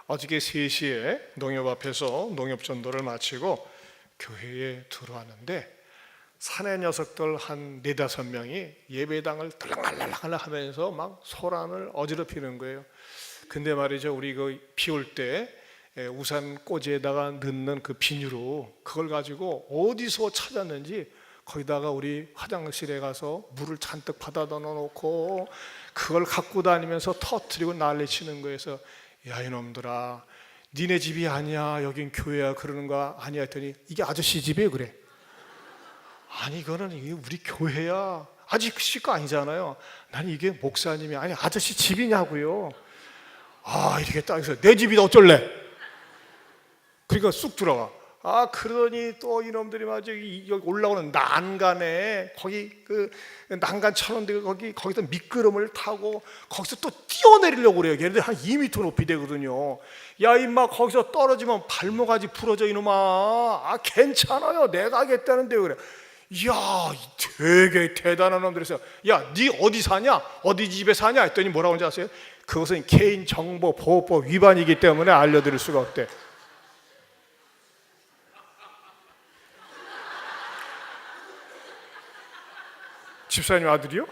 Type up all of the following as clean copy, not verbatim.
어저께 3시에 농협 앞에서 농협 전도를 마치고 교회에 들어왔는데 사내 녀석들 한 4-5명이 예배당을 들락날락 하면서 막 소란을 어지럽히는 거예요. 근데 말이죠, 우리 그 비 올 때 우산 꽂이에다가 넣는 그 비누로 그걸 가지고 어디서 찾았는지 거기다가 우리 화장실에 가서 물을 잔뜩 받아다 놓고 그걸 갖고 다니면서 터뜨리고 난리치는 거에서, 야 이놈들아, 니네 집이 아니야, 여긴 교회야, 그러는 거 아니야 했더니 이게 아저씨 집이에요. 그래. 아니 이거는 이게 우리 교회야, 아저씨 거 아니잖아요. 난 이게 목사님이 아니 아저씨 집이냐고요. 아 이렇게 딱 해서 내 집이다 어쩔래. 그러니까 쑥 들어가. 아 그러더니 또 이놈들이 막 여기 올라오는 난간에 거기 그 난간 천원대 거기서 미끄럼을 타고 거기서 또 뛰어내리려고 그래요. 걔네들 한 2m 높이 되거든요. 야 임마, 거기서 떨어지면 발목아지 부러져 이놈아. 아 괜찮아요, 내가 하겠다는데 그래. 이야 되게 대단한 놈들이었어요. 야 니 어디 사냐, 어디 집에 사냐 했더니 뭐라고 하는지 아세요? 그것은 개인정보보호법 위반이기 때문에 알려드릴 수가 없대. 집사님 아들이요?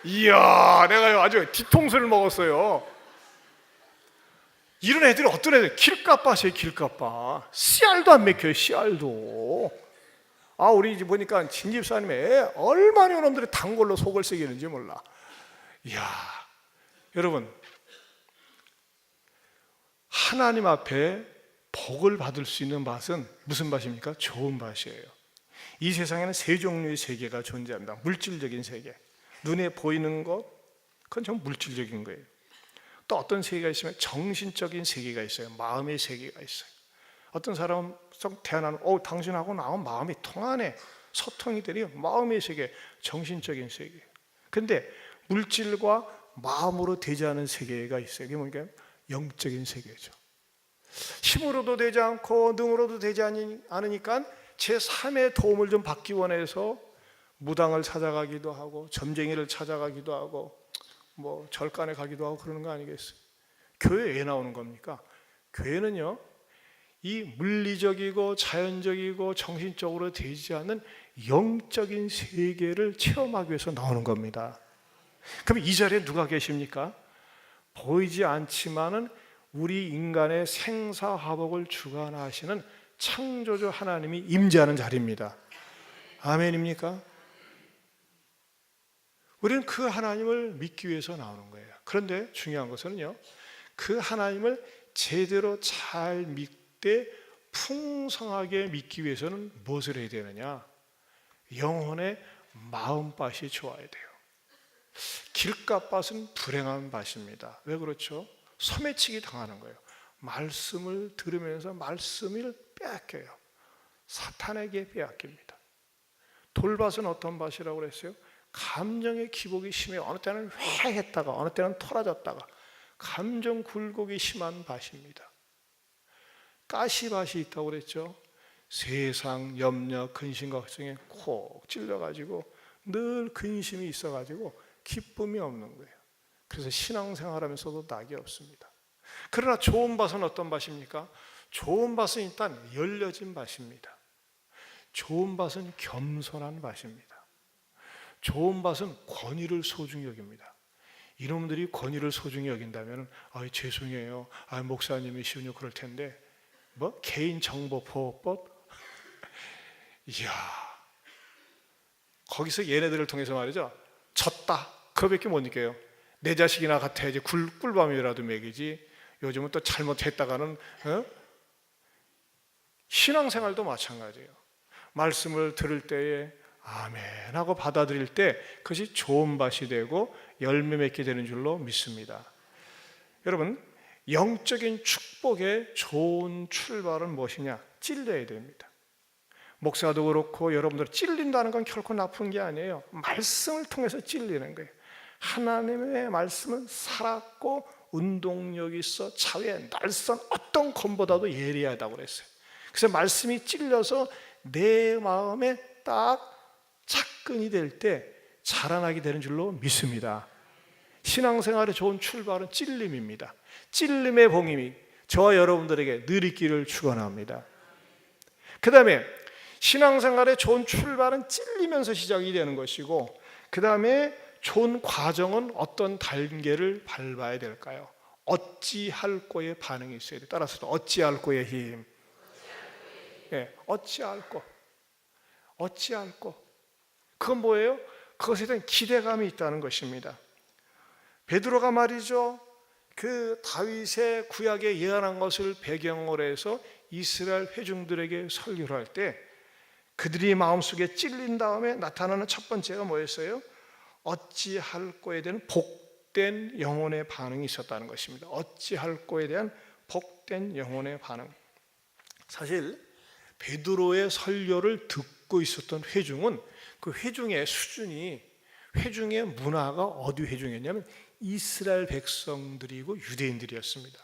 이야, 내가 아주 뒤통수를 먹었어요. 이런 애들이 어떤 애들? 길값밭이에요, 길값밭. 씨알도 안 맥혀요, 씨알도. 아, 우리 집 보니까 진 집사님 애 얼마나 이놈들이 단골로 속을 새기는지 몰라. 이야, 여러분, 하나님 앞에 복을 받을 수 있는 밭은 무슨 밭입니까? 좋은 밭이에요. 이 세상에는 3종류의 세계가 존재합니다. 물질적인 세계, 눈에 보이는 것, 그건 좀 물질적인 거예요. 또 어떤 세계가 있으면 정신적인 세계가 있어요. 마음의 세계가 있어요. 어떤 사람은 태어나는 당신하고 나하고 마음이 통하네, 소통이 되려. 마음의 세계, 정신적인 세계. 근데 물질과 마음으로 되지 않은 세계가 있어요. 그게 뭐니까 영적인 세계죠. 힘으로도 되지 않고 능으로도 되지 않으니까 제3의 도움을 좀 받기 원해서 무당을 찾아가기도 하고 점쟁이를 찾아가기도 하고 뭐 절간에 가기도 하고 그러는 거 아니겠어요? 교회에 왜 나오는 겁니까? 교회는요, 이 물리적이고 자연적이고 정신적으로 되지 않는 영적인 세계를 체험하기 위해서 나오는 겁니다. 그럼 이 자리에 누가 계십니까? 보이지 않지만은 우리 인간의 생사화복을 주관하시는 창조주 하나님이 임재하는 자리입니다. 아멘입니까? 우리는 그 하나님을 믿기 위해서 나오는 거예요. 그런데 중요한 것은요, 그 하나님을 제대로 잘 믿되 풍성하게 믿기 위해서는 무엇을 해야 되느냐? 영혼의 마음밭이 좋아야 돼요. 길값밭은 불행한 밭입니다. 왜 그렇죠? 소매치기 당하는 거예요. 말씀을 들으면서 말씀을 빼앗겨요. 사탄에게 빼앗깁니다. 돌밭은 어떤 밭이라고 그랬어요? 감정의 기복이 심해요. 어느 때는 회했다가 어느 때는 토라졌다가 감정 굴곡이 심한 밭입니다. 가시밭이 있다고 그랬죠. 세상, 염려, 근심과 걱정에 콕 찔려가지고 늘 근심이 있어가지고 기쁨이 없는 거예요. 그래서 신앙생활하면서도 낙이 없습니다. 그러나 좋은 밭은 어떤 밭입니까? 좋은 밭은 일단 열려진 밭입니다. 좋은 밭은 겸손한 밭입니다. 좋은 밭은 권위를 소중히 여깁니다. 이놈들이 권위를 소중히 여긴다면 죄송해요, 목사님이시군요 그럴 텐데 뭐 개인정보보호법? 이야, 거기서 얘네들을 통해서 말이죠, 졌다 그거밖에 못 느껴요. 내 자식이나 같아야지 꿀밤이라도 먹이지. 요즘은 또 잘못했다가는 신앙생활도 마찬가지예요. 말씀을 들을 때에 아멘 하고 받아들일 때 그것이 좋은 밭이 되고 열매 맺게 되는 줄로 믿습니다. 여러분, 영적인 축복의 좋은 출발은 무엇이냐? 찔려야 됩니다. 목사도 그렇고 여러분들 찔린다는 건 결코 나쁜 게 아니에요. 말씀을 통해서 찔리는 거예요. 하나님의 말씀은 살았고 운동력이 있어 자외 날선 어떤 검보다도 예리하다고 그랬어요. 그래서 말씀이 찔려서 내 마음에 딱 착근이 될 때 자라나게 되는 줄로 믿습니다. 신앙생활의 좋은 출발은 찔림입니다. 찔림의 봉임이 저와 여러분들에게 늘 있기를 축원합니다. 그 다음에 신앙생활의 좋은 출발은 찔리면서 시작이 되는 것이고, 그 다음에 좋은 과정은 어떤 단계를 밟아야 될까요? 어찌할 거에 반응이 있어야 돼. 따라서 어찌할 거에 힘. 어찌할 거. 어찌할 거. 그건 뭐예요? 그것에 대한 기대감이 있다는 것입니다. 베드로가 말이죠, 그 다윗의 구약에 예언한 것을 배경으로 해서 이스라엘 회중들에게 설교를 할 때 그들이 마음속에 찔린 다음에 나타나는 첫 번째가 뭐였어요? 어찌할 거에 대한 복된 영혼의 반응이 있었다는 것입니다. 어찌할 거에 대한 복된 영혼의 반응. 사실 베드로의 설교를 듣고 있었던 회중은 그 회중의 수준이, 회중의 문화가 어디 회중이었냐면 이스라엘 백성들이고 유대인들이었습니다.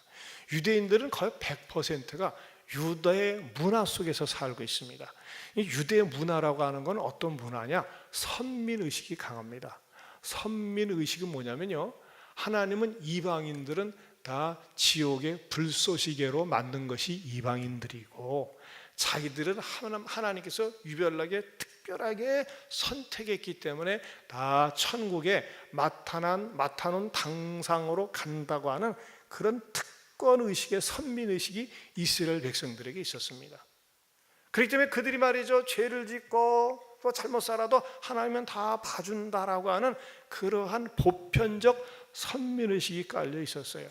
유대인들은 거의 100%가 유다의 문화 속에서 살고 있습니다. 이 유대의 문화라고 하는 건 어떤 문화냐? 선민의식이 강합니다. 선민의식은 뭐냐면요, 하나님은 이방인들은 다 지옥의 불쏘시개로 만든 것이 이방인들이고, 자기들은 하나님께서 유별나게 특별하게 선택했기 때문에 다 천국에 맡아놓은 당상으로 간다고 하는 그런 특권의식의 선민의식이 이스라엘 백성들에게 있었습니다. 그렇기 때문에 그들이 말이죠, 죄를 짓고 또 잘못 살아도 하나님은 다 봐준다라고 하는 그러한 보편적 선민의식이 깔려 있었어요.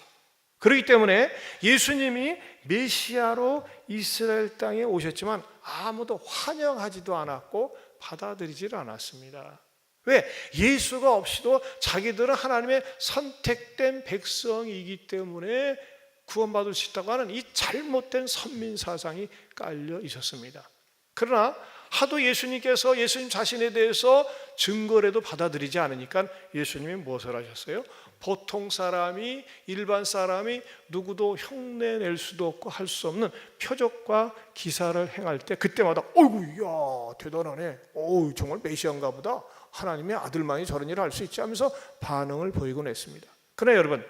그렇기 때문에 예수님이 메시아로 이스라엘 땅에 오셨지만 아무도 환영하지도 않았고 받아들이지를 않았습니다. 왜? 예수가 없이도 자기들은 하나님의 선택된 백성이기 때문에 구원받을 수 있다고 하는 이 잘못된 선민사상이 깔려 있었습니다. 그러나 하도 예수님께서 예수님 자신에 대해서 증거를 해도 받아들이지 않으니까 예수님이 무엇을 하셨어요? 보통 사람이, 일반 사람이 누구도 흉내낼 수도 없고 할 수 없는 표적과 기사를 행할 때 그때마다 어이구, 야 대단하네, 어우 정말 메시아인가 보다, 하나님의 아들만이 저런 일을 할 수 있지 하면서 반응을 보이곤 했습니다. 그러나 여러분,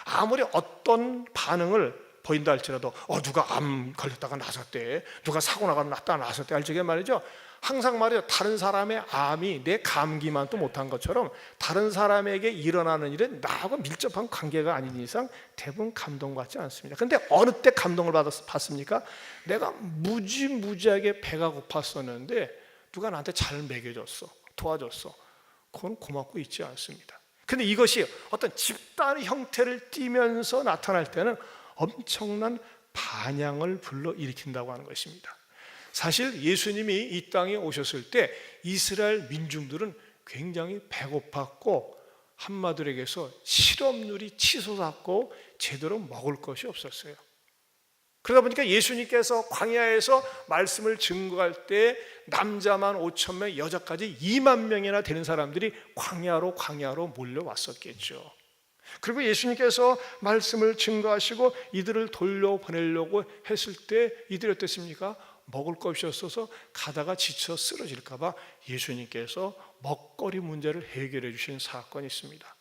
아무리 어떤 반응을 보인다 할지라도 누가 암 걸렸다가 나섰대, 누가 사고 나가 났다가 나섰대 할 적에 말이죠, 항상 말이죠, 다른 사람의 암이 내 감기만 또 못한 것처럼 다른 사람에게 일어나는 일은 나하고 밀접한 관계가 아닌 이상 대부분 감동받지 않습니다. 그런데 어느 때 감동을 받습니까? 내가 무지하게 배가 고팠었는데 누가 나한테 잘 먹여줬어, 도와줬어. 그건 고맙고 있지 않습니다. 근데 이것이 어떤 집단의 형태를 띠면서 나타날 때는 엄청난 반향을 불러일으킨다고 하는 것입니다. 사실 예수님이 이 땅에 오셨을 때 이스라엘 민중들은 굉장히 배고팠고 한마디로 얘기해서 실업률이 치솟았고 제대로 먹을 것이 없었어요. 그러다 보니까 예수님께서 광야에서 말씀을 증거할 때 남자만 5,000명, 여자까지 2만 명이나 되는 사람들이 광야로 몰려왔었겠죠. 그리고 예수님께서 말씀을 증거하시고 이들을 돌려보내려고 했을 때 이들이 어땠습니까? 먹을 것이 없어서 가다가 지쳐 쓰러질까 봐 예수님께서 먹거리 문제를 해결해 주신 사건이 있습니다.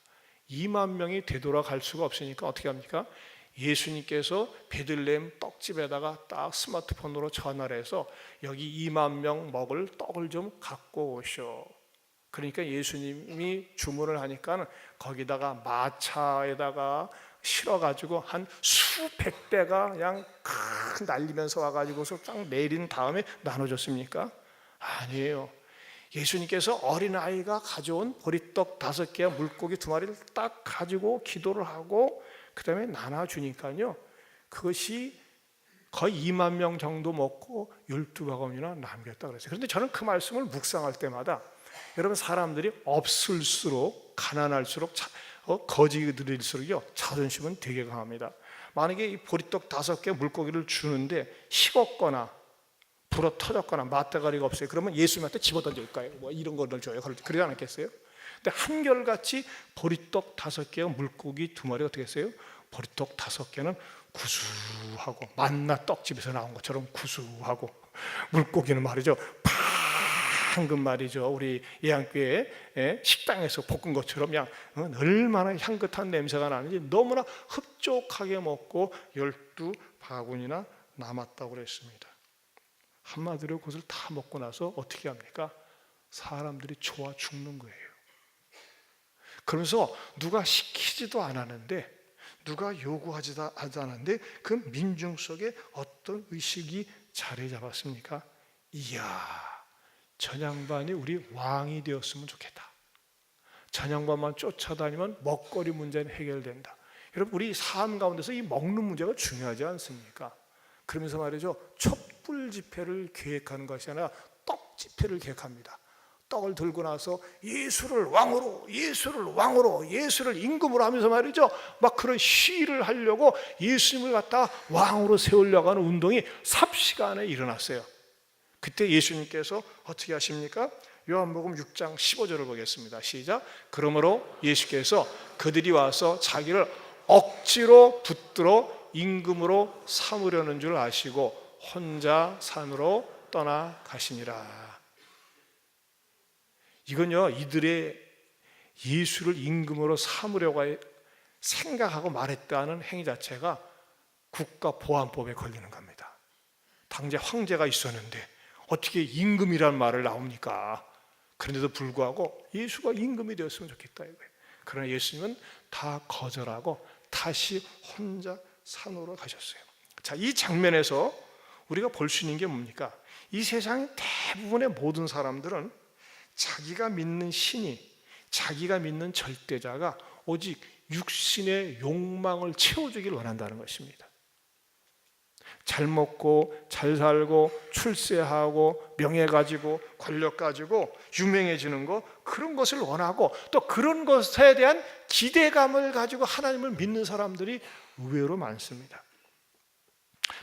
2만 명이 되돌아갈 수가 없으니까 어떻게 합니까? 예수님께서 베들레헴 떡집에다가 딱 스마트폰으로 전화를 해서 여기 2만 명 먹을 떡을 좀 갖고 오셔. 그러니까 예수님이 주문을 하니까 거기다가 마차에다가 실어가지고 한 수백 대가 그냥 날리면서 와가지고서 딱 내린 다음에 나눠줬습니까? 아니에요. 예수님께서 어린아이가 가져온 보리떡 5개와 물고기 2마리를 딱 가지고 기도를 하고 그 다음에 나눠주니까요, 그것이 거의 2만 명 정도 먹고 12바구니나 남겼다 그랬어요. 그런데 저는 그 말씀을 묵상할 때마다 여러분, 사람들이 없을수록 가난할수록 거지들일수록요 자존심은 되게 강합니다. 만약에 이 보리떡 5개 물고기를 주는데 식었거나 불어 터졌거나 맛대가리가 없어요. 그러면 예수님한테 집어던질까요? 뭐 이런 거를 줘요. 그러지 않았겠어요? 근데 한결같이 보리떡 5개와 물고기 2마리 어떻게 했어요? 보리떡 5개는 구수하고 만나 떡집에서 나온 것처럼 구수하고, 물고기는 말이죠 향긋 말이죠. 우리 예양교회 식당에서 볶은 것처럼 그냥 얼마나 향긋한 냄새가 나는지 너무나 흡족하게 먹고 12바구니나 남았다고 그랬습니다. 한마디로 그것을 다 먹고 나서 어떻게 합니까? 사람들이 좋아 죽는 거예요. 그러면서 누가 시키지도 않았는데, 누가 요구하지도 않았는데 그 민중 속에 어떤 의식이 자리 잡았습니까? 이야, 저 양반이 우리 왕이 되었으면 좋겠다. 저 양반만 쫓아다니면 먹거리 문제는 해결된다. 여러분, 우리 삶 가운데서 이 먹는 문제가 중요하지 않습니까? 그러면서 말이죠, 촛불 집회를 계획하는 것이 아니라 떡 집회를 계획합니다. 떡을 들고 나서 예수를 왕으로, 예수를 왕으로, 예수를 임금으로 하면서 말이죠, 막 그런 시위를 하려고 예수님을 갖다 왕으로 세우려고 하는 운동이 삽시간에 일어났어요. 그때 예수님께서 어떻게 하십니까? 요한복음 6장 15절을 보겠습니다. 시작. 그러므로 예수께서 그들이 와서 자기를 억지로 붙들어 임금으로 삼으려는 줄 아시고 혼자 산으로 떠나가시니라. 이건요, 이들의 예수를 임금으로 삼으려고 생각하고 말했다는 행위 자체가 국가보안법에 걸리는 겁니다. 당대 황제가 있었는데 어떻게 임금이라는 말을 나옵니까? 그런데도 불구하고 예수가 임금이 되었으면 좋겠다 이거예요. 그러나 예수님은 다 거절하고 다시 혼자 산으로 가셨어요. 자, 이 장면에서 우리가 볼 수 있는 게 뭡니까? 이 세상의 대부분의 모든 사람들은 자기가 믿는 신이, 자기가 믿는 절대자가 오직 육신의 욕망을 채워주길 원한다는 것입니다. 잘 먹고 잘 살고 출세하고 명예 가지고 권력 가지고 유명해지는 거, 그런 것을 원하고 또 그런 것에 대한 기대감을 가지고 하나님을 믿는 사람들이 의외로 많습니다.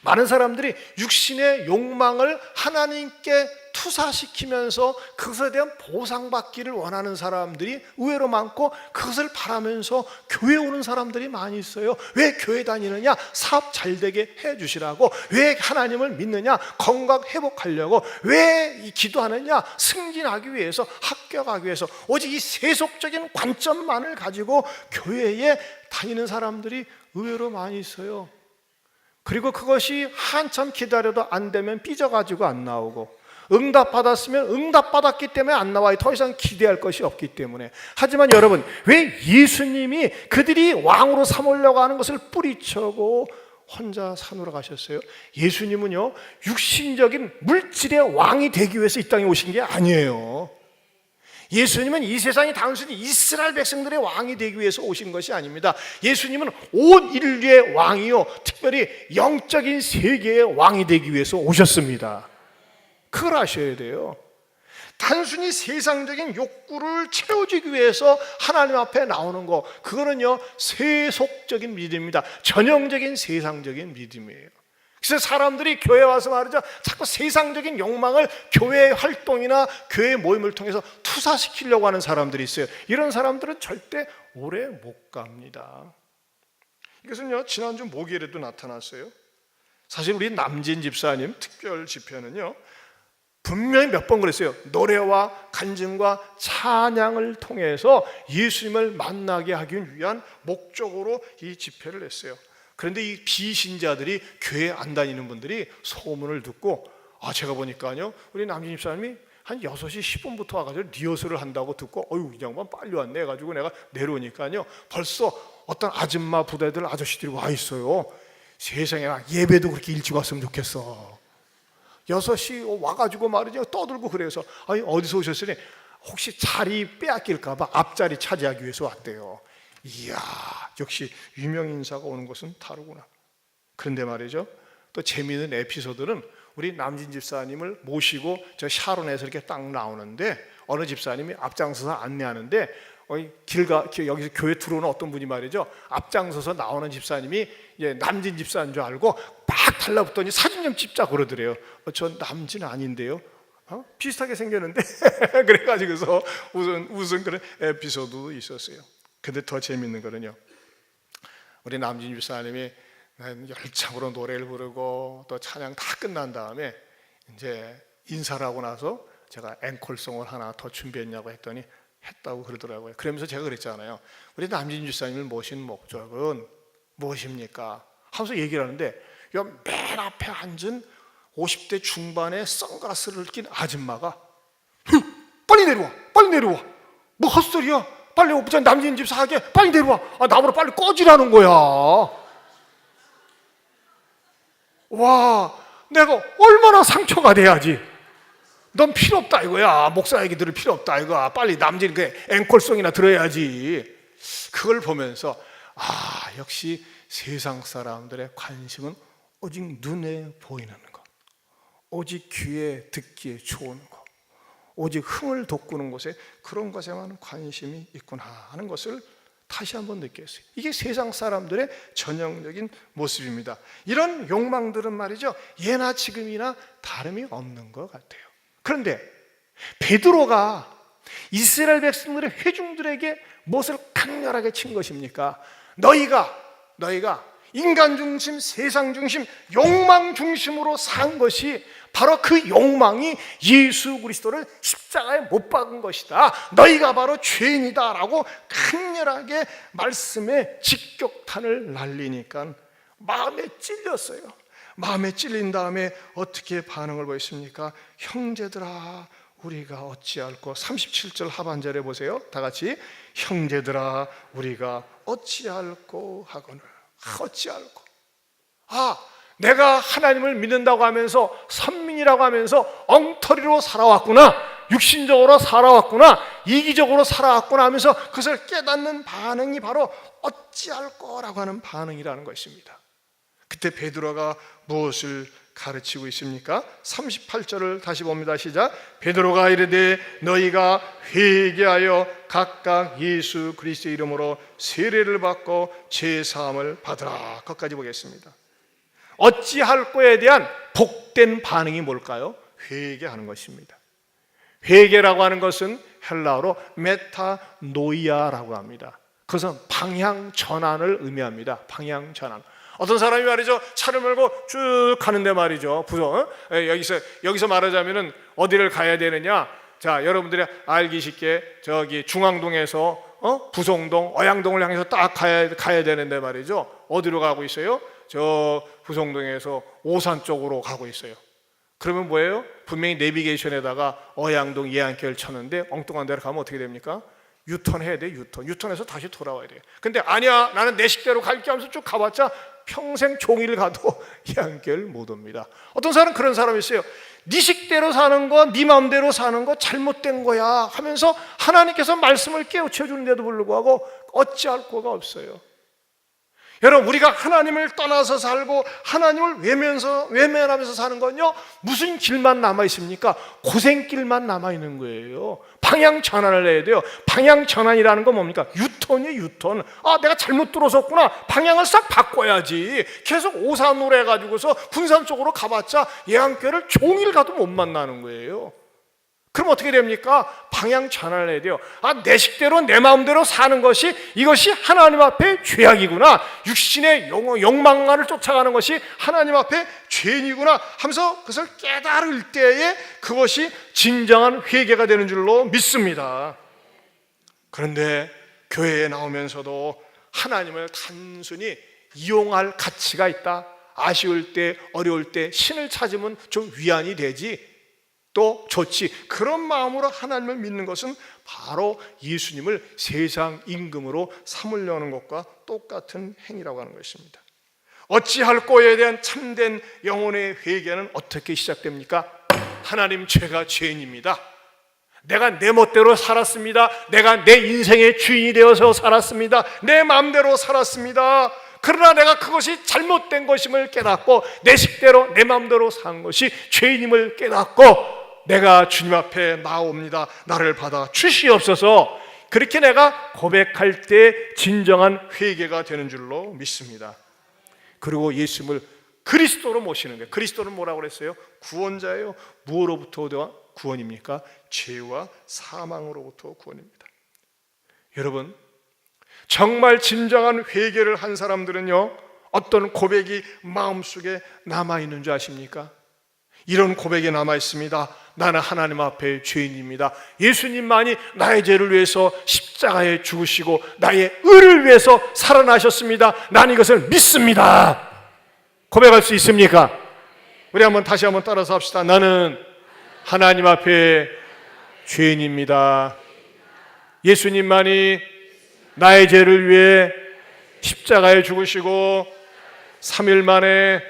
많은 사람들이 육신의 욕망을 하나님께 투사시키면서 그것에 대한 보상받기를 원하는 사람들이 의외로 많고, 그것을 바라면서 교회 오는 사람들이 많이 있어요. 왜 교회 다니느냐? 사업 잘 되게 해주시라고. 왜 하나님을 믿느냐? 건강 회복하려고. 왜 기도하느냐? 승진하기 위해서, 합격하기 위해서. 오직 이 세속적인 관점만을 가지고 교회에 다니는 사람들이 의외로 많이 있어요. 그리고 그것이 한참 기다려도 안 되면 삐져가지고 안 나오고, 응답받았으면 응답받았기 때문에 안 나와요. 더 이상 기대할 것이 없기 때문에. 하지만 여러분, 왜 예수님이 그들이 왕으로 삼으려고 하는 것을 뿌리쳐고 혼자 산으로 가셨어요? 예수님은요, 육신적인 물질의 왕이 되기 위해서 이 땅에 오신 게 아니에요. 예수님은 이 세상이 단순히 이스라엘 백성들의 왕이 되기 위해서 오신 것이 아닙니다. 예수님은 온 인류의 왕이요, 특별히 영적인 세계의 왕이 되기 위해서 오셨습니다. 그걸 아셔야 돼요. 단순히 세상적인 욕구를 채워주기 위해서 하나님 앞에 나오는 거, 그거는요 세속적인 믿음입니다. 전형적인 세상적인 믿음이에요. 그래서 사람들이 교회 와서 말이죠, 자꾸 세상적인 욕망을 교회 활동이나 교회 모임을 통해서 투사시키려고 하는 사람들이 있어요. 이런 사람들은 절대 오래 못 갑니다. 이것은요, 지난주 목요일에도 나타났어요. 사실 우리 남진 집사님 특별 집회는요, 분명히 몇 번 그랬어요. 노래와 간증과 찬양을 통해서 예수님을 만나게 하기 위한 목적으로 이 집회를 했어요. 그런데 이 비신자들이, 교회 안 다니는 분들이 소문을 듣고, 제가 보니까요, 우리 남진 집사님이 한 6시 10분부터 와가지고 리허설을 한다고 듣고, 이 양반 빨리 왔네 해가지고 내가 내려오니까요, 벌써 어떤 아줌마 부대들, 아저씨들이 와 있어요. 세상에, 예배도 그렇게 일찍 왔으면 좋겠어. 6시 와가지고 말이죠, 떠들고. 그래서 어디서 오셨으니 혹시 자리 빼앗길까봐 앞자리 차지하기 위해서 왔대요. 이야, 역시 유명 인사가 오는 것은 다르구나. 그런데 말이죠, 또 재미있는 에피소드는 우리 남진 집사님을 모시고 저 샤론에서 이렇게 딱 나오는데, 어느 집사님이 앞장서서 안내하는데 여기서 교회 들어오는 어떤 분이 말이죠, 앞장서서 나오는 집사님이 남진 집사인 줄 알고 막 달라붙더니 사진 좀 찍자 그러더래요. 저 남진 아닌데요? 비슷하게 생겼는데 그래가지고서 웃은 그런 에피소드도 있었어요. 근데 더 재밌는 거는요, 우리 남진 집사님이 열창으로 노래를 부르고 또 찬양 다 끝난 다음에 이제 인사를 하고 나서 제가 앵콜송을 하나 더 준비했냐고 했더니 했다고 그러더라고요. 그러면서 제가 그랬잖아요. 우리 남진 주사님을 모신 목적은 무엇입니까? 하면서 얘기를 하는데 맨 앞에 앉은 50대 중반의 선글라스를 낀 아줌마가 빨리 내려와, 빨리 내려와. 뭐 헛소리야. 빨리 오프장 남진 집 사게 빨리 내려와. 나보러 빨리 꺼지라는 거야. 와, 내가 얼마나 상처가 돼야지. 넌 필요 없다 이거야. 목사 얘기 들을 필요 없다 이거야. 빨리 남진 그 앵콜송이나 들어야지. 그걸 보면서 역시 세상 사람들의 관심은 오직 눈에 보이는 것, 오직 귀에 듣기에 좋은 것, 오직 흥을 돋구는 곳에 그런 것에만 관심이 있구나 하는 것을 다시 한번 느꼈어요. 이게 세상 사람들의 전형적인 모습입니다. 이런 욕망들은 말이죠, 예나 지금이나 다름이 없는 것 같아요. 그런데 베드로가 이스라엘 백성들의 회중들에게 무엇을 강렬하게 친 것입니까? 너희가 인간 중심, 세상 중심, 욕망 중심으로 산 것이 바로 그 욕망이 예수 그리스도를 십자가에 못 박은 것이다. 너희가 바로 죄인이다 라고 강렬하게 말씀에 직격탄을 날리니까 마음에 찔렸어요. 마음에 찔린 다음에 어떻게 반응을 보였습니까? 형제들아 우리가 어찌할꼬. 37절 하반절에 보세요. 다 같이 형제들아 우리가 어찌할꼬 하거늘. 어찌할꼬. 내가 하나님을 믿는다고 하면서 선민이라고 하면서 엉터리로 살아왔구나, 육신적으로 살아왔구나, 이기적으로 살아왔구나 하면서 그것을 깨닫는 반응이 바로 어찌할꼬라고 하는 반응이라는 것입니다. 그때 베드로가 무엇을 가르치고 있습니까? 38절을 다시 봅니다. 시작. 베드로가 이르되 너희가 회개하여 각각 예수 그리스도의 이름으로 세례를 받고 죄 사함을 받으라. 거기까지 보겠습니다. 어찌할 거에 대한 복된 반응이 뭘까요? 회개하는 것입니다. 회개라고 하는 것은 헬라어로 메타노이아라고 합니다. 그것은 방향 전환을 의미합니다. 방향 전환. 어떤 사람이 말이죠, 차를 몰고 쭉 가는데 말이죠, 여기서 말하자면은 어디를 가야 되느냐? 자, 여러분들이 알기 쉽게 저기 중앙동에서 부송동, 어양동을 향해서 딱 가야 되는데 말이죠, 어디로 가고 있어요? 저 부송동에서 오산 쪽으로 가고 있어요. 그러면 뭐예요? 분명히 내비게이션에다가 어양동 예안길 쳤는데 엉뚱한 데로 가면 어떻게 됩니까? 유턴해야 돼. 유턴해서 다시 돌아와야 돼. 근데 아니야, 나는 내 식대로 갈게 하면서 쭉 가봤자 평생 종일 가도 예안길 못 옵니다. 어떤 사람은 그런 사람이 있어요. 네 식대로 사는 거, 네 마음대로 사는 거 잘못된 거야 하면서 하나님께서 말씀을 깨우쳐 주는데도 불구하고 어찌할 거가 없어요. 여러분, 우리가 하나님을 떠나서 살고 하나님을 외면하면서 사는 건요, 무슨 길만 남아 있습니까? 고생길만 남아 있는 거예요. 방향 전환을 해야 돼요. 방향 전환이라는 건 뭡니까? 유턴이에요. 유턴. 내가 잘못 들어섰구나. 방향을 싹 바꿔야지. 계속 오산으로 해가지고서 군산 쪽으로 가봤자 예안교를 종일 가도 못 만나는 거예요. 그럼 어떻게 됩니까? 방향 전환을 해야 돼요. 내 식대로 내 마음대로 사는 것이, 이것이 하나님 앞에 죄악이구나, 육신의 욕망만을 쫓아가는 것이 하나님 앞에 죄인이구나 하면서 그것을 깨달을 때에 그것이 진정한 회개가 되는 줄로 믿습니다. 그런데 교회에 나오면서도 하나님을 단순히 이용할 가치가 있다, 아쉬울 때 어려울 때 신을 찾으면 좀 위안이 되지, 또 좋지, 그런 마음으로 하나님을 믿는 것은 바로 예수님을 세상 임금으로 삼으려는 것과 똑같은 행위라고 하는 것입니다. 어찌할 거에 대한 참된 영혼의 회개는 어떻게 시작됩니까? 하나님, 제가 죄인입니다. 내가 내 멋대로 살았습니다. 내가 내 인생의 주인이 되어서 살았습니다. 내 마음대로 살았습니다. 그러나 내가 그것이 잘못된 것임을 깨닫고 내 식대로 내 마음대로 산 것이 죄인임을 깨닫고 내가 주님 앞에 나옵니다. 나를 받아 주시옵소서. 그렇게 내가 고백할 때 진정한 회개가 되는 줄로 믿습니다. 그리고 예수님을 그리스도로 모시는 거예요. 그리스도는 뭐라고 그랬어요? 구원자예요. 무엇으로부터 구원입니까? 죄와 사망으로부터 구원입니다. 여러분, 정말 진정한 회개를 한 사람들은요, 어떤 고백이 마음속에 남아있는 줄 아십니까? 이런 고백이 남아 있습니다. 나는 하나님 앞에 죄인입니다. 예수님만이 나의 죄를 위해서 십자가에 죽으시고 나의 의를 위해서 살아나셨습니다. 나는 이것을 믿습니다. 고백할 수 있습니까? 우리 다시 한번 따라서 합시다. 나는 하나님 앞에 죄인입니다. 예수님만이 나의 죄를 위해 십자가에 죽으시고 3일 만에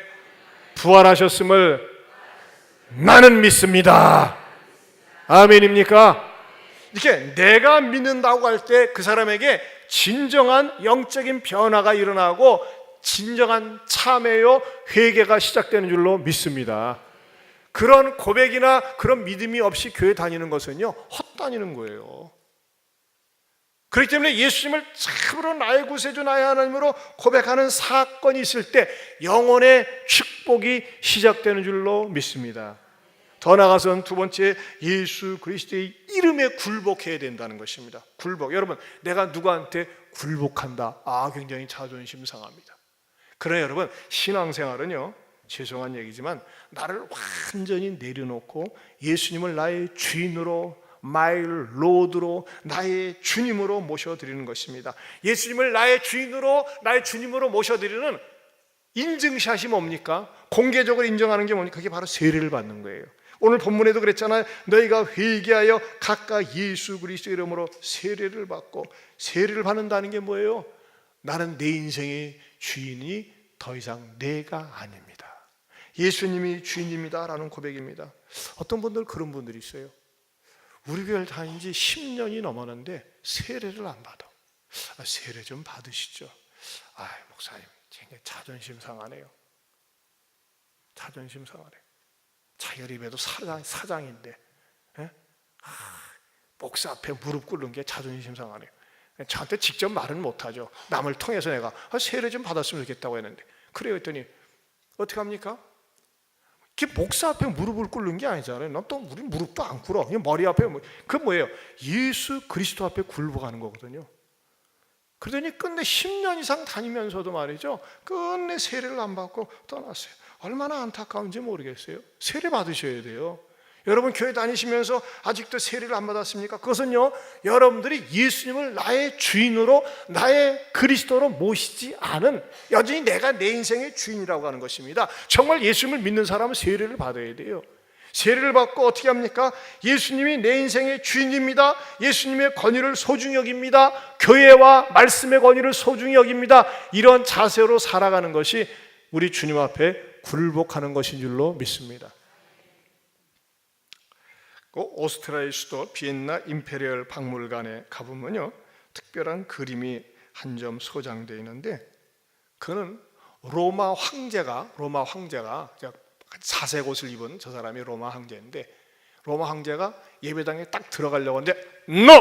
부활하셨음을 나는 믿습니다. 아멘입니까? 이렇게 내가 믿는다고 할 때 그 사람에게 진정한 영적인 변화가 일어나고 진정한 참회요 회개가 시작되는 줄로 믿습니다. 그런 고백이나 그런 믿음이 없이 교회 다니는 것은요 헛다니는 거예요. 그렇기 때문에 예수님을 참으로 나의 구세주 나의 하나님으로 고백하는 사건이 있을 때 영혼의 축복이 시작되는 줄로 믿습니다. 더 나아가서는 두 번째, 예수 그리스도의 이름에 굴복해야 된다는 것입니다. 굴복. 여러분, 내가 누구한테 굴복한다, 굉장히 자존심 상합니다. 그러나 여러분, 신앙생활은요, 죄송한 얘기지만 나를 완전히 내려놓고 예수님을 나의 주인으로, 마이 로드로, 나의 주님으로 모셔드리는 것입니다. 예수님을 나의 주인으로, 나의 주님으로 모셔드리는 인증샷이 뭡니까? 공개적으로 인정하는 게 뭡니까? 그게 바로 세례를 받는 거예요. 오늘 본문에도 그랬잖아요. 너희가 회개하여 각각 예수 그리스도 이름으로 세례를 받고, 세례를 받는다는 게 뭐예요? 나는 내 인생의 주인이 더 이상 내가 아닙니다. 예수님이 주인입니다 라는 고백입니다. 어떤 분들 그런 분들이 있어요. 우리 교회를 다닌 지 10년이 넘었는데 세례를 안 받아. 세례 좀 받으시죠. 목사님 굉장히 자존심 상하네요. 자존심 상하네요. 자기가 입에도 사장인데 목사 앞에 무릎 꿇는 게 자존심 상하네요. 저한테 직접 말은 못하죠. 남을 통해서 내가 세례 좀 받았으면 좋겠다고 했는데, 그래요 했더니 어떻게 합니까? 목사 앞에 무릎을 꿇는 게 아니잖아요. 난 또 우리 무릎도 안 꿇어. 그냥 머리 앞에 그건 뭐예요? 예수 그리스도 앞에 굴복하는 거거든요. 그러더니 끝내 10년 이상 다니면서도 말이죠, 끝내 세례를 안 받고 떠났어요. 얼마나 안타까운지 모르겠어요. 세례 받으셔야 돼요. 여러분 교회 다니시면서 아직도 세례를 안 받았습니까? 그것은요, 여러분들이 예수님을 나의 주인으로, 나의 그리스도로 모시지 않은, 여전히 내가 내 인생의 주인이라고 하는 것입니다. 정말 예수님을 믿는 사람은 세례를 받아야 돼요. 세례를 받고 어떻게 합니까? 예수님이 내 인생의 주인입니다. 예수님의 권위를 소중히 여깁니다. 교회와 말씀의 권위를 소중히 여깁니다. 이런 자세로 살아가는 것이 우리 주님 앞에 굴복하는 것인 줄로 믿습니다. 오스트리아의 수도 비엔나 임페리얼 박물관에 가보면요, 특별한 그림이 한 점 소장되어 있는데, 그는 로마 황제가 자색 옷을 입은 저 사람이 로마 황제인데, 로마 황제가 예배당에 딱 들어가려고 하는데 NO!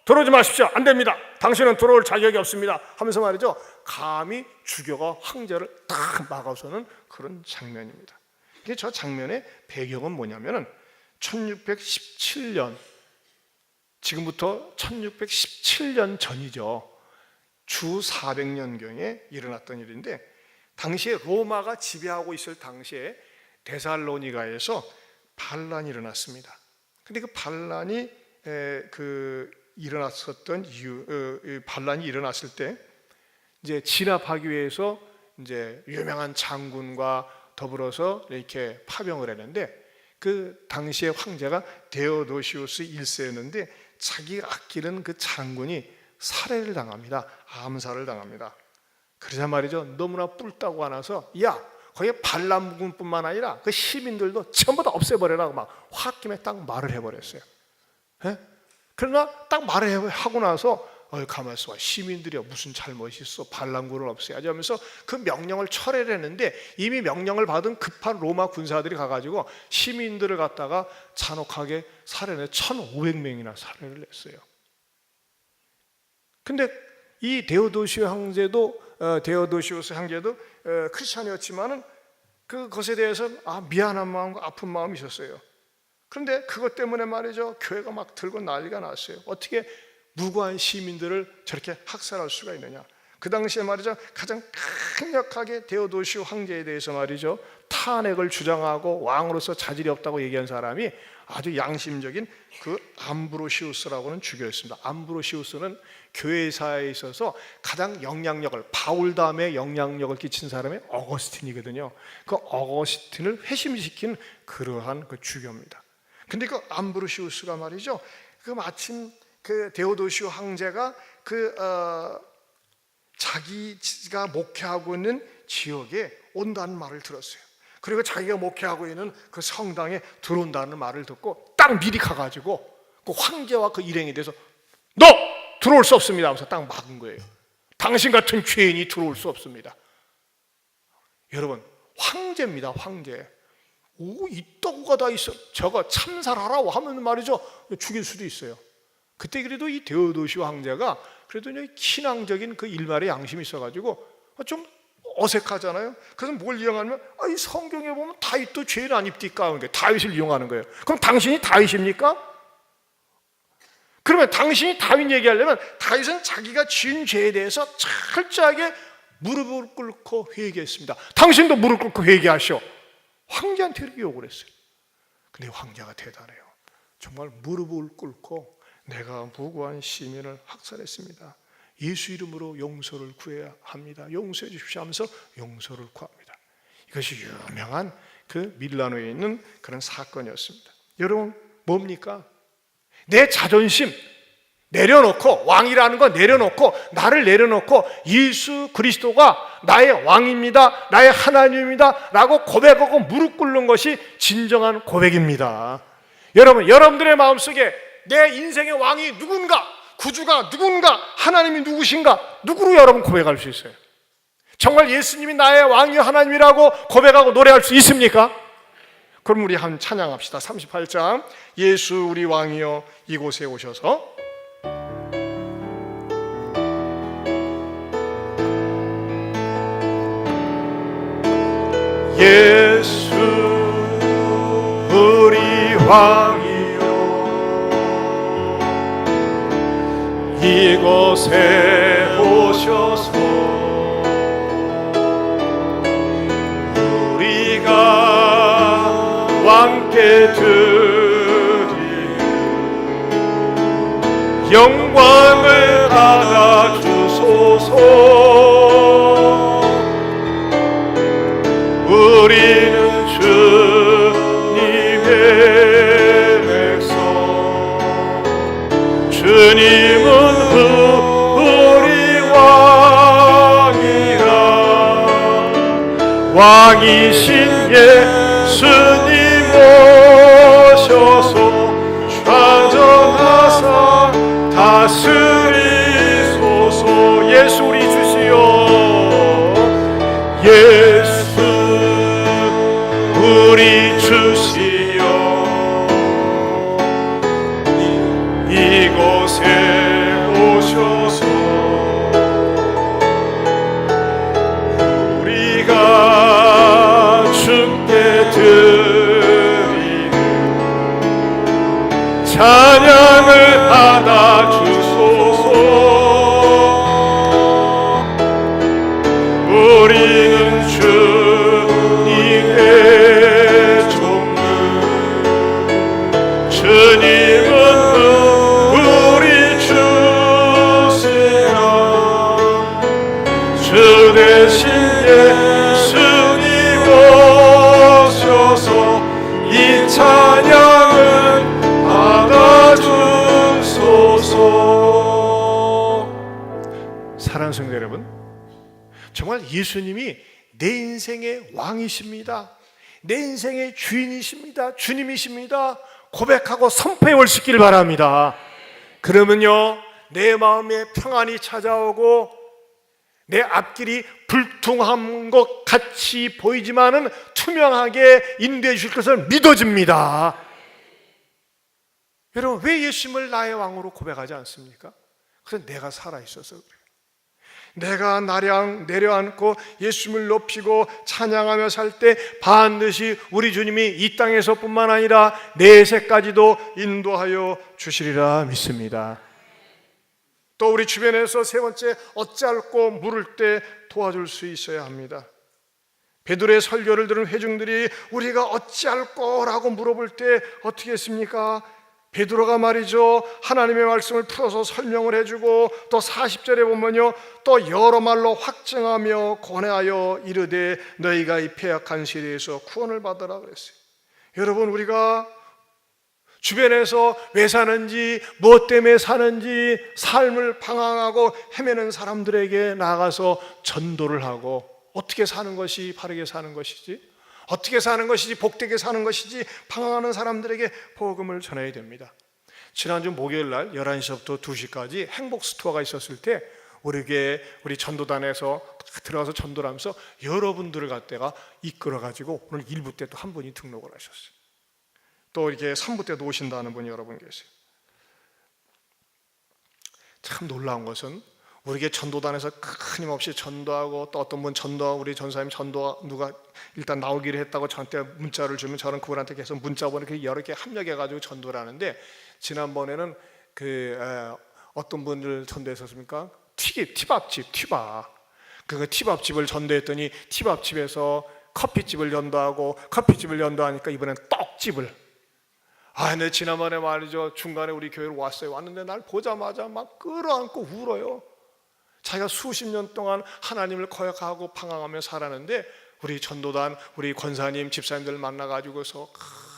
들어오지 마십시오. 안 됩니다. 당신은 들어올 자격이 없습니다 하면서 말이죠, 감히 주교가 황제를 딱 막아서는 그런 장면입니다. 저 장면의 배경은 뭐냐면은 1617년, 지금부터 1617년 전이죠. 주 400년경에 일어났던 일인데, 당시에 로마가 지배하고 있을 당시에 데살로니가에서 반란이 일어났습니다. 근데 그 반란이 일어났었던 이유, 반란이 일어났을 때 이제 진압하기 위해서 이제 유명한 장군과 더불어서 이렇게 파병을 했는데, 그 당시의 황제가 데오도시우스 1세였는데 자기가 아끼는 그 장군이 살해를 당합니다. 암살을 당합니다. 그러자 말이죠, 너무나 뿔따고 안아서 거기에 반란군뿐만 아니라 그 시민들도 전부 다 없애버려라 막 홧김에 딱 말을 해버렸어요. 그러나 딱 말을 하고 나서 가만히 있어, 시민들이 무슨 잘못이 있어, 반란군을 없애야지 하면서 그 명령을 철회를 했는데, 이미 명령을 받은 급한 로마 군사들이 가가지고 시민들을 갖다가 잔혹하게 살해를 1500명이나 살해를 했어요. 근데 이 데오도시우스 황제도 크리스찬이었지만은 그것에 대해서 미안한 마음과 아픈 마음이 있었어요. 그런데 그것 때문에 말이죠, 교회가 막 들고 난리가 났어요. 어떻게 무고한 시민들을 저렇게 학살할 수가 있느냐. 그 당시에 말이죠, 가장 강력하게 데오도시우 황제에 대해서 말이죠, 탄핵을 주장하고 왕으로서 자질이 없다고 얘기한 사람이 아주 양심적인 그 암브로시우스라고는 주교였습니다. 암브로시우스는 교회사에 있어서 가장 영향력을, 바울 다음에 영향력을 끼친 사람이 어거스틴이거든요. 그 어거스틴을 회심시킨 그러한 그 주교입니다. 근데 그 암브로시우스가 말이죠, 그 마침 그 데오도시오 황제가 자기가 목회하고 있는 지역에 온다는 말을 들었어요. 그리고 자기가 목회하고 있는 그 성당에 들어온다는 말을 듣고 딱 미리 가가지고 그 황제와 그 일행에 대해서 너 들어올 수 없습니다 하면서 딱 막은 거예요. 당신 같은 죄인이 들어올 수 없습니다. 여러분, 황제입니다. 황제. 오, 이따구가 다 있어. 저거 참살하라고 하면 말이죠, 죽일 수도 있어요. 그때 그래도 이 데오도시오 황제가 그래도 신앙적인 그 일말의 양심이 있어가지고 좀 어색하잖아요. 그래서 뭘 이용하냐면, 이 성경에 보면 다윗도 죄를 안 입니까? 그러니까 다윗을 이용하는 거예요. 그럼 당신이 다윗입니까? 그러면 당신이 다윗 얘기하려면 다윗은 자기가 지은 죄에 대해서 철저하게 무릎을 꿇고 회개했습니다. 당신도 무릎 꿇고 회개하시오. 황제한테 이렇게 욕을 했어요. 근데 황제가 대단해요. 정말 무릎을 꿇고 내가 무고한 시민을 학살했습니다. 예수 이름으로 용서를 구해야 합니다. 용서해 주십시오 하면서 용서를 구합니다. 이것이 유명한 그 밀라노에 있는 그런 사건이었습니다. 여러분, 뭡니까? 내 자존심 내려놓고, 왕이라는 거 내려놓고, 나를 내려놓고 예수 그리스도가 나의 왕입니다, 나의 하나님입니다 라고 고백하고 무릎 꿇는 것이 진정한 고백입니다. 여러분, 여러분들의 마음속에 내 인생의 왕이 누군가, 구주가 누군가, 하나님이 누구신가, 누구로 여러분 고백할 수 있어요? 정말 예수님이 나의 왕이요 하나님이라고 고백하고 노래할 수 있습니까? 그럼 우리 한 찬양합시다. 38장 예수 우리 왕이여 이곳에 오셔서. 예수 우리 왕이여 이곳에 오셔서 우리가 왕께 드리는 영광을 받아 주소서. 우리는 주님의 백성, 주님은 우리 왕이라. 왕이신 예수님 오셔서 좌정하사 다스리소서. 예수 우리 주시오. 예수 우리 주시여 이곳에 오셔서 우리가 주께 드리는 찬양을 받아 주소서. 우리는 주님의 주님은 우리 주시라. 주 대신 예수님 오셔서 이 찬양을 받아주소서. 사랑하는 성도 여러분, 정말 예수님이 내 인생의 왕이십니다. 내 인생의 주인이십니다. 주님이십니다. 고백하고 선포해 올 수 있기를 바랍니다. 그러면요, 내 마음에 평안이 찾아오고 내 앞길이 불투명한 것 같이 보이지만은 투명하게 인도해 주실 것을 믿어집니다. 여러분, 왜 예수님을 나의 왕으로 고백하지 않습니까? 그래서 내가 살아있어서 그래요. 내가 내려앉고 예수님을 높이고 찬양하며 살 때 반드시 우리 주님이 이 땅에서뿐만 아니라 내세까지도 인도하여 주시리라 믿습니다. 또 우리 주변에서 세 번째, 어찌할꼬 물을 때 도와줄 수 있어야 합니다. 베드로의 설교를 들은 회중들이 우리가 어찌할 거라고 물어볼 때 어떻게 했습니까? 베드로가 말이죠, 하나님의 말씀을 풀어서 설명을 해주고 또 40절에 보면요, 또 여러 말로 확증하며 권하여 이르되 너희가 이 패역한 세대에서 구원을 받으라 그랬어요. 여러분, 우리가 주변에서 왜 사는지, 무엇 때문에 사는지 삶을 방황하고 헤매는 사람들에게 나아가서 전도를 하고, 어떻게 사는 것이 바르게 사는 것이지, 어떻게 사는 것이지 복되게 사는 것이지 방황하는 사람들에게 복음을 전해야 됩니다. 지난주 목요일 날 11시부터 2시까지 행복 스토어가 있었을 때 우리 교회 우리 전도단에서 들어가서 전도를 하면서 여러분들을 갖다가 이끌어가지고 오늘 1부 때 또 한 분이 등록을 하셨어요. 또 이렇게 3부 때도 오신다는 분이 여러분 계세요. 참 놀라운 것은 우리에게 전도단에서 끊임없이 전도하고, 또 어떤 분 전도하고, 우리 전사님 전도 누가 일단 나오기로 했다고 저한테 문자를 주면 저는 그분한테 계속 문자 보내고 여러 개 합력해가지고 전도를 하는데, 지난번에는 어떤 분을 전도했었습니까? 티밥집, 그 티밥집을 전도했더니 티밥집에서 커피집을 전도하고, 커피집을 전도하니까 이번엔 떡집을. 근데 지난번에 말이죠, 중간에 우리 교회로 왔어요. 왔는데 날 보자마자 막 끌어안고 울어요. 자기가 수십 년 동안 하나님을 거역하고 방황하며 살았는데 우리 전도단, 우리 권사님, 집사님들 만나가지고서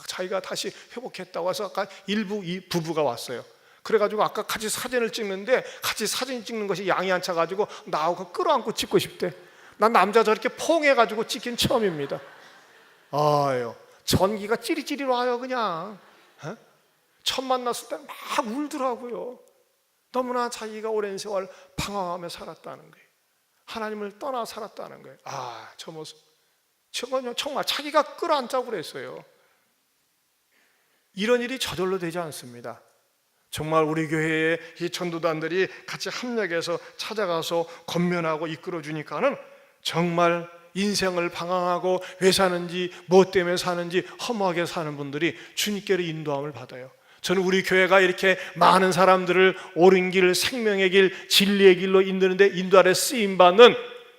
자기가 다시 회복했다고 해서 아까 일부 이 부부가 왔어요. 그래가지고 아까 같이 사진을 찍는데 같이 사진 찍는 것이 양이 안 차가지고 나하고 끌어안고 찍고 싶대. 난 남자 저렇게 포옹해가지고 찍긴 처음입니다. 아유, 전기가 찌리찌리 와요 그냥. 처음 만났을 때 막 울더라고요. 너무나 자기가 오랜 세월 방황하며 살았다는 거예요. 하나님을 떠나 살았다는 거예요. 저 모습, 저건요 정말 자기가 끌어안자고 그랬어요. 이런 일이 저절로 되지 않습니다. 정말 우리 교회의 이 전도단들이 같이 합력해서 찾아가서 권면하고 이끌어주니까는 정말 인생을 방황하고 왜 사는지, 무엇 때문에 사는지 허무하게 사는 분들이 주님께로 인도함을 받아요. 저는 우리 교회가 이렇게 많은 사람들을 옳은 길, 생명의 길, 진리의 길로 인도하는데 인도하려 쓰임받는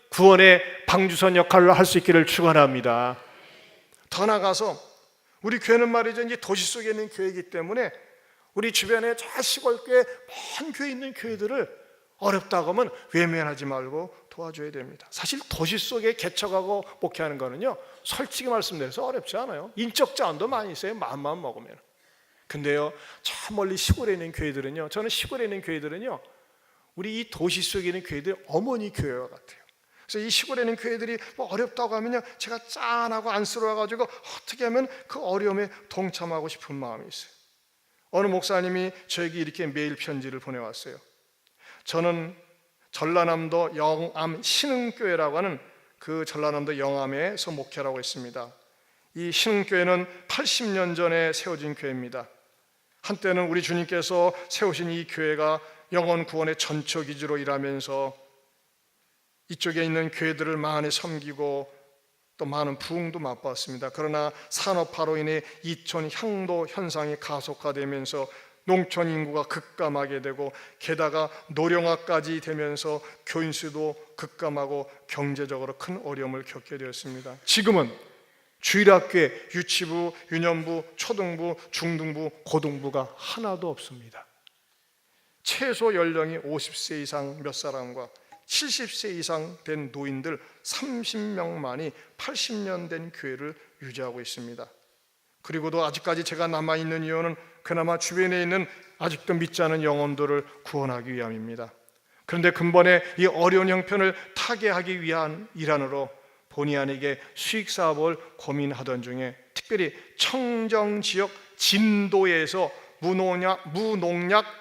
구원의 방주선 역할을 할 수 있기를 축원합니다. 더 나아가서 우리 교회는 말이죠, 이제 도시 속에 있는 교회이기 때문에 우리 주변에 저 시골교회, 먼 교회 있는 교회들을 어렵다고 하면 외면하지 말고 도와줘야 됩니다. 사실 도시 속에 개척하고 목회하는 거는요, 솔직히 말씀드려서 어렵지 않아요. 인적 자원도 많이 있어요, 마음만 먹으면. 근데요, 저 멀리 시골에 있는 교회들은요, 저는 시골에 있는 교회들은요, 우리 이 도시 속에 있는 교회들 어머니 교회와 같아요. 그래서 이 시골에 있는 교회들이 뭐 어렵다고 하면요, 제가 짠하고 안쓰러워가지고 어떻게 하면 그 어려움에 동참하고 싶은 마음이 있어요. 어느 목사님이 저에게 이렇게 메일 편지를 보내왔어요. 저는 전라남도 영암 신흥교회라고 하는 그 전라남도 영암에서 목회를 하고 있습니다. 이 신흥교회는 80년 전에 세워진 교회입니다. 한때는 우리 주님께서 세우신 이 교회가 영혼 구원의 전초기지로 일하면서 이쪽에 있는 교회들을 많이 섬기고 또 많은 부흥도 맛봤습니다. 그러나 산업화로 인해 이촌 향도 현상이 가속화되면서 농촌 인구가 급감하게 되고, 게다가 노령화까지 되면서 교인 수도 급감하고 경제적으로 큰 어려움을 겪게 되었습니다. 지금은 주일학교에 유치부, 유년부, 초등부, 중등부, 고등부가 하나도 없습니다. 최소 연령이 50세 이상 몇 사람과 70세 이상 된 노인들 30명만이 80년 된 교회를 유지하고 있습니다. 그리고도 아직까지 제가 남아있는 이유는 그나마 주변에 있는 아직도 믿지 않은 영혼들을 구원하기 위함입니다. 그런데 근본에 이 어려운 형편을 타개하기 위한 일환으로 본의 아니게 수익사업을 고민하던 중에 특별히 청정지역 진도에서 무농약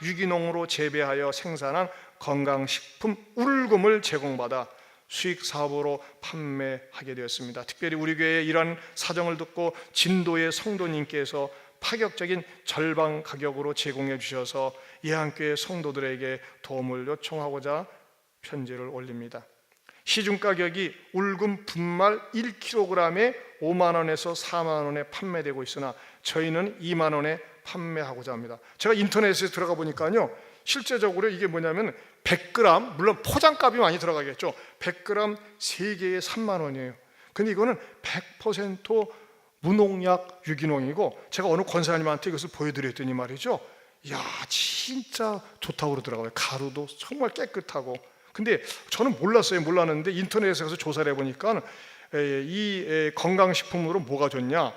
유기농으로 재배하여 생산한 건강식품 울금을 제공받아 수익사업으로 판매하게 되었습니다. 특별히 우리 교회의 이러한 사정을 듣고 진도의 성도님께서 파격적인 절반 가격으로 제공해 주셔서 예한교회 성도들에게 도움을 요청하고자 편지를 올립니다. 시중 가격이 울금 분말 1kg에 5만 원에서 4만 원에 판매되고 있으나 저희는 2만 원에 판매하고자 합니다. 제가 인터넷에 들어가 보니까요, 실제적으로 이게 뭐냐면 100g, 물론 포장값이 많이 들어가겠죠. 100g 3개에 3만 원이에요. 근데 이거는 100% 무농약 유기농이고, 제가 어느 권사님한테 이것을 보여드렸더니 말이죠, 야 진짜 좋다고 그러더라고요. 가루도 정말 깨끗하고. 근데 저는 몰랐는데 인터넷에 가서 조사를 해보니까 이 건강식품으로 뭐가 좋냐,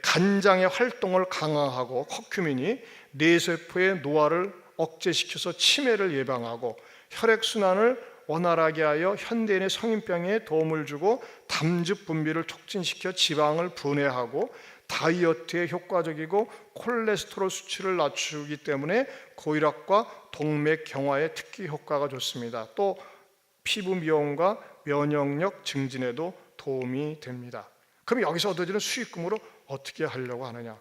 간장의 활동을 강화하고 커큐민이 뇌세포의 노화를 억제시켜서 치매를 예방하고, 혈액순환을 원활하게 하여 현대인의 성인병에 도움을 주고, 담즙 분비를 촉진시켜 지방을 분해하고, 다이어트에 효과적이고 콜레스테롤 수치를 낮추기 때문에 고혈압과 동맥 경화에 특히 효과가 좋습니다. 또 피부 미용과 면역력 증진에도 도움이 됩니다. 그럼 여기서 얻어지는 수익금으로 어떻게 하려고 하느냐?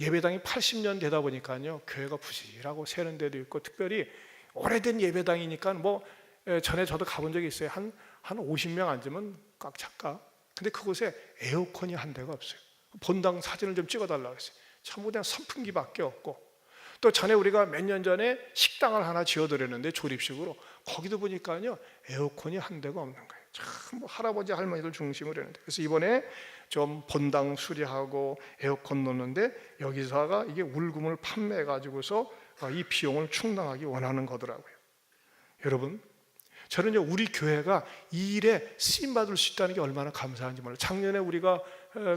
예배당이 80년 되다 보니까요, 교회가 부실하고 새는 데도 있고, 특별히 오래된 예배당이니까 전에 저도 가본 적이 있어요. 한 50명 앉으면 꽉 찼까. 근데 그곳에 에어컨이 한 대가 없어요. 본당 사진을 좀 찍어달라고 했어요. 전부 그냥 선풍기밖에 없고, 또 전에 우리가 몇 년 전에 식당을 하나 지어드렸는데 조립식으로, 거기도 보니까요 에어컨이 한 대가 없는 거예요. 참 할아버지 할머니들 중심으로 했는데, 그래서 이번에 좀 본당 수리하고 에어컨 놓는데, 여기서가 이게 울금을 판매해 가지고서 이 비용을 충당하기 원하는 거더라고요. 여러분, 저는 우리 교회가 이 일에 쓰임 받을 수 있다는 게 얼마나 감사한지 몰라요. 작년에 우리가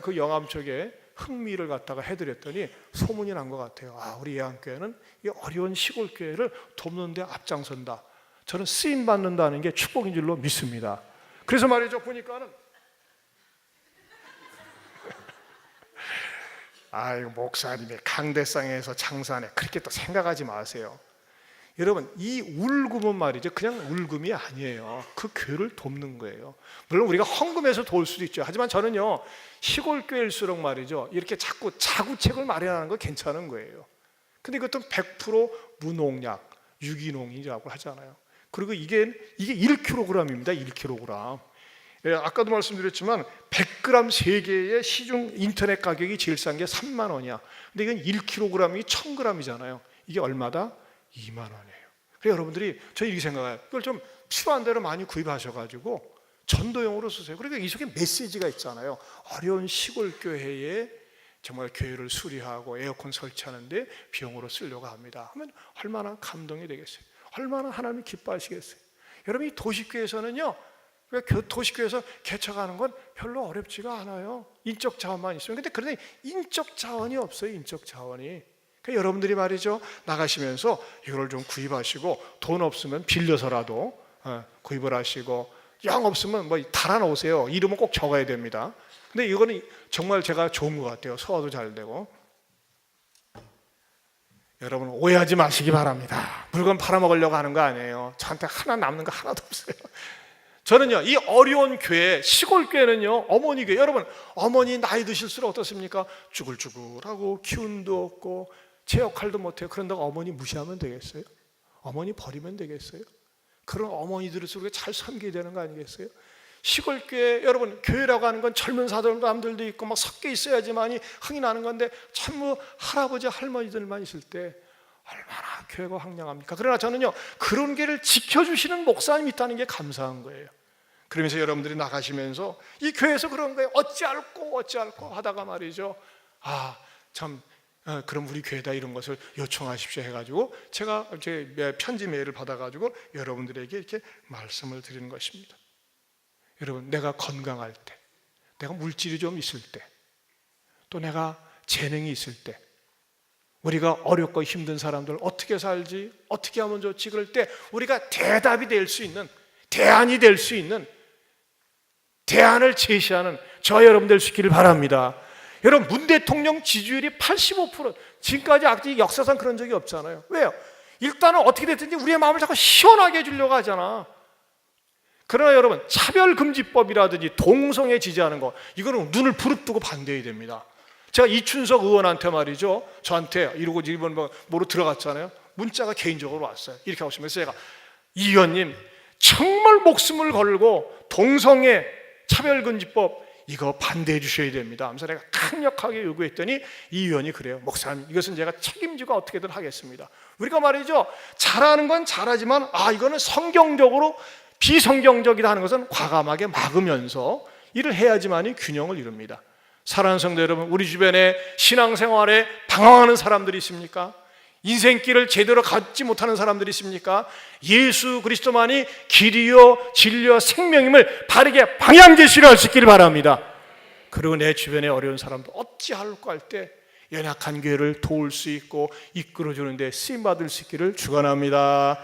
그 영암 쪽에 흥미를 갖다가 해드렸더니 소문이 난 것 같아요. 우리 예안교회는 이 어려운 시골 교회를 돕는 데 앞장선다. 저는 쓰임 받는다는 게 축복인 줄로 믿습니다. 그래서 말이죠, 보니까는 이거 목사님이 강대상에서 장사하네, 그렇게 또 생각하지 마세요. 여러분, 이 울금은 말이죠, 그냥 울금이 아니에요. 그 교회를 돕는 거예요. 물론 우리가 헌금해서 도울 수도 있죠. 하지만 저는요, 시골 교회일수록 말이죠, 이렇게 자꾸 자구책을 마련하는 거 괜찮은 거예요. 근데 이것도 100% 무농약, 유기농이라고 하잖아요. 그리고 이게 1kg입니다. 1kg. 아까도 말씀드렸지만 100g 3개의 시중 인터넷 가격이 제일 싼 게 3만 원이야. 근데 이건 1kg이 1000g이잖아요. 이게 얼마다? 2만 원이에요. 그래서 여러분들이 저 이렇게 생각해요. 이걸 좀 필요한 대로 많이 구입하셔가지고 전도용으로 쓰세요. 그러니까 이 속에 메시지가 있잖아요. 어려운 시골 교회에 정말 교회를 수리하고 에어컨 설치하는데 비용으로 쓰려고 합니다 하면 얼마나 감동이 되겠어요. 얼마나 하나님이 기뻐하시겠어요. 여러분, 이 도시교회에서는요, 도시교회에서 개척하는 건 별로 어렵지가 않아요. 인적 자원만 있으면. 근데 그런데 인적 자원이 없어요. 인적 자원이. 그러니까 여러분들이 말이죠, 나가시면서 이걸 좀 구입하시고, 돈 없으면 빌려서라도 구입을 하시고, 영 없으면 달아놓으세요. 이름은 꼭 적어야 됩니다. 근데 이거는 정말 제가 좋은 것 같아요. 소화도 잘 되고. 여러분, 오해하지 마시기 바랍니다. 물건 팔아먹으려고 하는 거 아니에요. 저한테 하나 남는 거 하나도 없어요. 저는요, 이 어려운 교회, 시골 교회는요, 어머니 교회. 여러분, 어머니 나이 드실수록 어떻습니까? 쭈글쭈글하고 기운도 없고 제 역할도 못해요. 그런다고 어머니 무시하면 되겠어요? 어머니 버리면 되겠어요? 그런 어머니들을수록 잘 섬겨야 되는 거 아니겠어요? 시골 교회, 여러분, 교회라고 하는 건 젊은 사람들도 있고 막 섞여 있어야지만이 흥이 나는 건데, 전부 할아버지 할머니들만 있을 때 얼마나 교회가 황량합니까? 그러나 저는요, 그런 교회를 지켜주시는 목사님이 있다는 게 감사한 거예요. 그러면서 여러분들이 나가시면서 이 교회에서 그런 거예요. 어찌할꼬 하다가 말이죠, 그럼 우리 교회다 이런 것을 요청하십시오 해가지고 제가 제 편지 메일을 받아가지고 여러분들에게 이렇게 말씀을 드리는 것입니다. 여러분, 내가 건강할 때, 내가 물질이 좀 있을 때, 또 내가 재능이 있을 때, 우리가 어렵고 힘든 사람들 어떻게 살지, 어떻게 하면 좋지, 그럴 때 우리가 대답이 될 수 있는, 대안이 될 수 있는, 대안을 제시하는 저 여러분 될 수 있기를 바랍니다. 여러분, 문 대통령 지지율이 85%, 지금까지 아직 역사상 그런 적이 없잖아요. 왜요? 일단은 어떻게 됐든지 우리의 마음을 자꾸 시원하게 해주려고 하잖아. 그러나 여러분, 차별금지법이라든지 동성애 지지하는 거, 이거는 눈을 부릅뜨고 반대해야 됩니다. 제가 이춘석 의원한테 말이죠, 저한테 이러고 이번 뭐로 들어갔잖아요. 문자가 개인적으로 왔어요. 이렇게 하고 싶으면서 제가, 이 의원님 정말 목숨을 걸고 동성애 차별금지법 이거 반대해 주셔야 됩니다 하면서 내가 강력하게 요구했더니 이 의원이 그래요. 목사님, 이것은 제가 책임지고 어떻게든 하겠습니다. 우리가 말이죠, 잘하는 건 잘하지만 이거는 성경적으로 비성경적이다 하는 것은 과감하게 막으면서 일을 해야지만이 균형을 이룹니다. 사랑하는 성도 여러분, 우리 주변에 신앙생활에 방황하는 사람들이 있습니까? 인생길을 제대로 갖지 못하는 사람들이 있습니까? 예수 그리스도만이 길이요 진리요 생명임을 바르게 방향 제시를 할 수 있기를 바랍니다. 그리고 내 주변에 어려운 사람도 어찌할까 할 때 연약한 교회를 도울 수 있고 이끌어주는 데 쓰임받을 수 있기를 축원합니다.